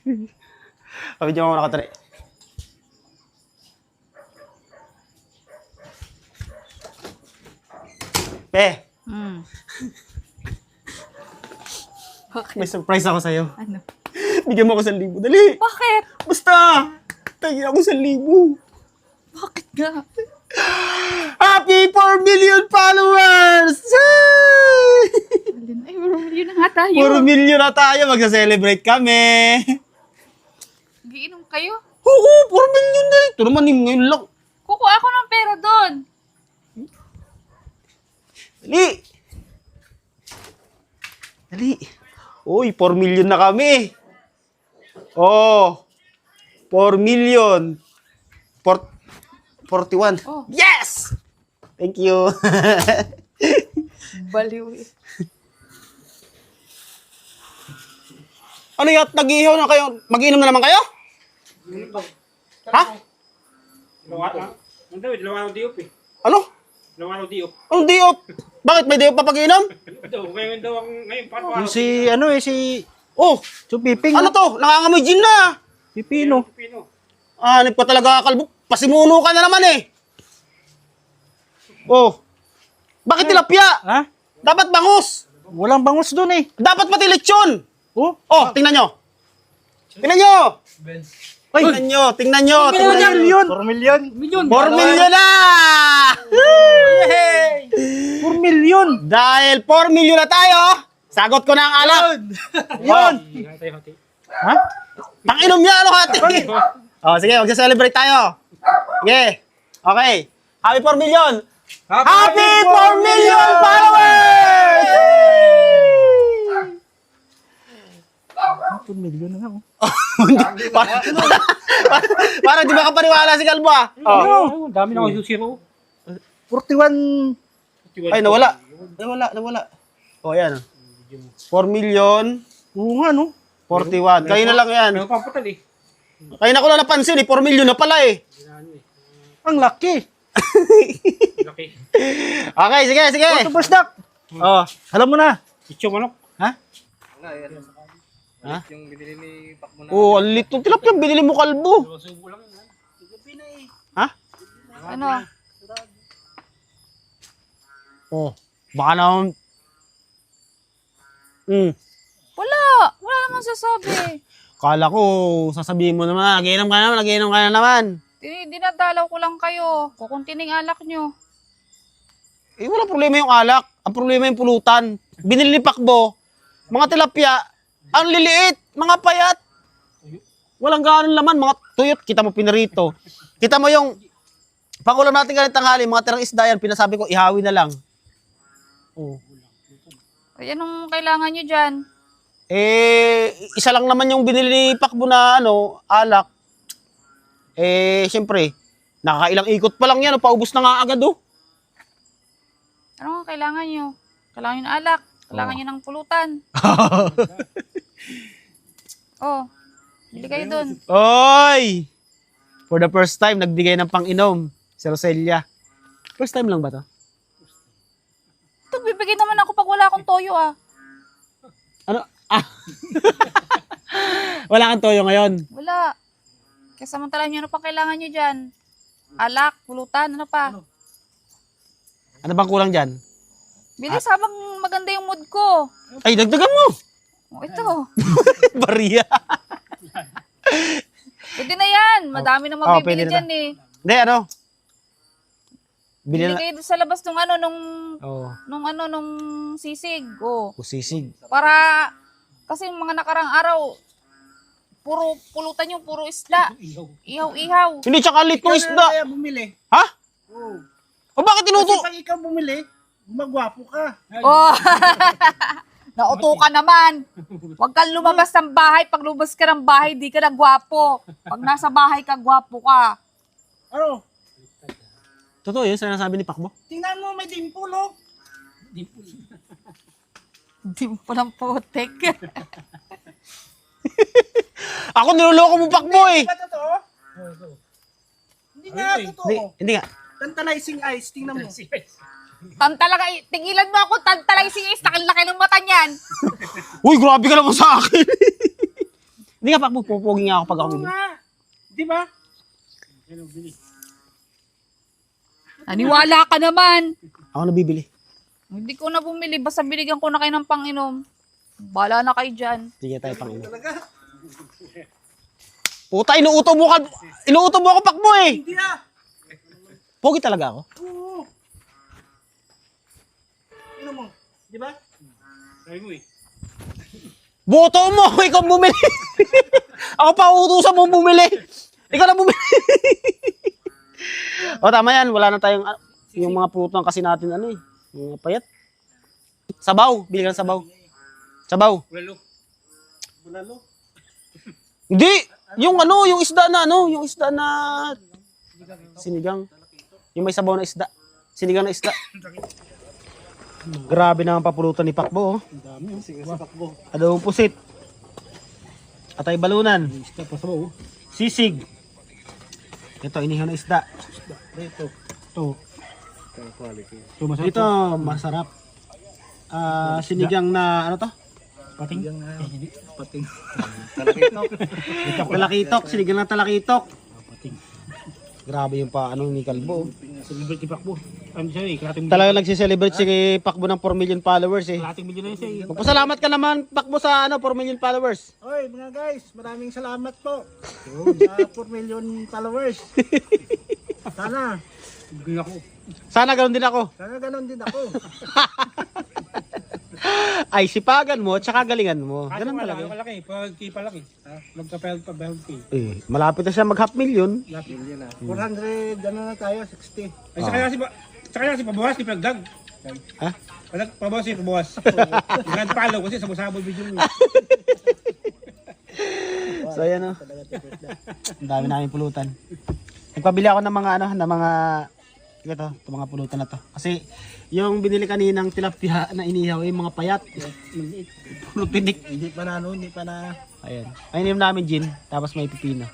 Kabidyo mo muna ko, Tre. Pe, may surprise ako sa'yo. Ano? Bigyan mo ako 1,000. Dali! Bakit? Basta! Tagin ako 1,000. Bakit nga? Happy 4 million followers! Ay, yun na nga tayo. 4 million na tayo. Magsa-celebrate kami. Giinom kayo? Oo, 4 million na. Ito naman yung ngayon lang. Kukuha ako ng pera doon. Dali! Dali! Uy, 4 million na kami. Oh, 4 million. 41. Oh. Yes! Thank you. Baliw eh. Ano yat? Nag-ihaw na kayo? Mag-inom na naman kayo? Ha? Lawan ng diop eh. Ano? Lawan ng diop. Anong diop? Bakit may diop pa pag-inom? Ngayon daw ang ngayon pa. Yung si, ano eh, si Oh, Piping. ano to? Nangangamoy gin na. Pipino. Pino. Hanip ka talaga kalbo. Pasimuno ka na naman eh. Oh. Bakit tilapia? Ha? Dapat bangus. Walang bangus doon eh. Dapat pati lechon. Oh? Oh, tingnan nyo. Tingnan nyo. Ay! Tingnan nyo, tingnan nyo. 4 million! 4 million? 4 million na! 4 million! Dahil 4 million na tayo, sagot ko na ang alak. Yun! Hati-hati. Ha? Tanginom niya, ano hati? Oh, sige, magsa-celebrate tayo. Sige. Okay. Happy 4 million! Happy 4 million followers! 4 million na nga oh. Para di ba kapaniwala si Kalbo ah? Oh. Dami na ako zero. 41. Ay, nawala. Nawala. Oh, ayan. 4 million, Oo nga no. 41. Kayo na lang yan. Meron pang putal eh. Kayo na ko lang napansin eh. 4 million na pala eh. Ang laki. Laki. Okay, sige. Super stock. Oh. Alam mo na. Icho manok. Ha? Ha? Yung binili ni Pakmo na. Oh, ang litong tilapia. Binili mo Kalbo. Ha? Ano? Oh. Baka naman. Wala. Wala naman sasabi. Kala ko, sasabihin mo naman, nagiinom ka na naman. Dinadalaw ko lang kayo. Kukuntining alak nyo. Eh, wala problema yung alak. Ang problema yung pulutan. Binili ni Pakbo, mga tilapia, ang liliit, mga payat. Walang gano'n laman, mga tuyot. Kita mo pinarito. Kita mo yung pangulam natin ganit tanghali, mga tirang isda yan, pinasabi ko, ihawi na lang. Oh. Ay, anong kailangan nyo dyan? Eh, isa lang naman yung binili ni Pakbo na alak. Eh, siyempre, nakakailang ikot pa lang yan, paubos na nga agad oh. Ano nga kailangan nyo? Kailangan nyo ng alak. Kailangan nyo ng pulutan. Oh, bili kayo dun. Oy! For the first time, nagbigay ng pang-inom si Roselia. First time lang ba to? Ito, bibigay naman ako pag wala akong toyo ah. Ano? Ah. Wala kang toyo ngayon. Wala. Kaya samantalan nyo, ano pa kailangan nyo dyan? Alak, pulutan, ano pa? Ano bang kulang dyan? Bilis habang maganda yung mood ko. Ay, dagdagan mo! Oh, ito. Bariya. Pwede na yan. Madami na pwede mabibili na. dyan eh. Hindi, ano? Bili Bili na. kayo doon sa labas nung Oo. nung sisig. Oh. Kusisig. Para, kasi yung mga nakarang araw, puro pulutan yung puro isda. Ihaw-ihaw. Hindi, tsaka lit ng isda. Kaya bumili. Ha? Oo. O bakit Kasi tinuto? pag ikaw bumili, magwapo ka. Oh. Nauto ka naman. Huwag kang lumabas ng bahay. Pag lumabas ka ng bahay, di ka na gwapo. Pag nasa bahay ka, gwapo ka. Ano? Totoo yun, sinasabi ni Pakbo? Tingnan mo, may dimple oh. Dimple ng putik. Ako niloloko mo Pakbo eh. Hindi ba totoo? Hindi nga totoo. Hindi nga. Tantalizing eyes, tingnan mo. Tantalaga, tigilan mo ako, tantalay si Ace, nakilaki ng mata niyan. Uy, grabe ka naman sa akin. Hindi nga Pakbo, pupugi nga ako pag ako Oo bibili. nga. Di ba? Yan ang bili. Naniwala ka naman. Ako na bibili. Hindi ko na bumili. Basta binigyan ko na kayo ng panginom. Bala na kayo dyan. Sige tayo pang ina. Puta, inuuto mo ako Pakbo eh. Hindi ah. Pogi talaga ako. Oo. Ano mo? Di ba? Sabi mo eh. Boto mo, ikaw bumili. Ako pa uutusan mo bumili. Ikaw na bumili. O tama yan, wala na tayong yung mga prutan kasi natin ano eh. Mga payat. Sabaw, bili ka ng sabaw. Sabaw. Bulalo. Bulalo. Hindi, yung ano, yung isda na sinigang. Yung may sabaw na isda. Sinigang na isda. Grabe naman papulutan ni Pakbo. Oh. Ang dami. Sige sa pakbo. Adobong pusit. Atay balunan. Isda pa sa bao. Sisig. Ito, inihaw na isda. Ito. Ito. Quality. Ito masarap. Ito, masarap. Sinigang na, ano to? Pating. Hindi. Pating. Talakitok. Talakitok, sinigang na talakitok. Pating. Grabe yung pa, ano, ni Kalbo. Celebrity pakbo. Ano siya eh? Talaga nagsiselebrate si Pakbo ng 4 million followers eh. Kalating milyon na siya eh. Magpasalamat ka naman, Pakbo, sa ano, 4 million followers. Oy mga guys, maraming salamat po. Sa 4 million followers. Sana. Bigyan ako. Sana ganoon din ako. Sana ganun din ako. Ay, sipagan mo, tsaka galingan mo. Kaso Ganun malaki, talaga. malaki. Pag palaki. Ha? Magka-pelt pa, pelt fee. Eh, malapit na siya mag half million. Million na. 400, ano na tayo, 60. Ay, sa kanya si pabawas, ni Pagdag. Ha? Pabawas si pabawas. Grand follow kasi sabon-sabon video mo. So, ayan o. Ang dami namin pulutan. Nagpabili ako ng mga ano, ng mga ito, mga pulutan na to. Kasi yung binili kaninang tilapia na inihaw ay mga payat. Pulot tinik. Hindi pa na ano, hindi pa na. Ayan. Ayun namin gin, tapos may pipino.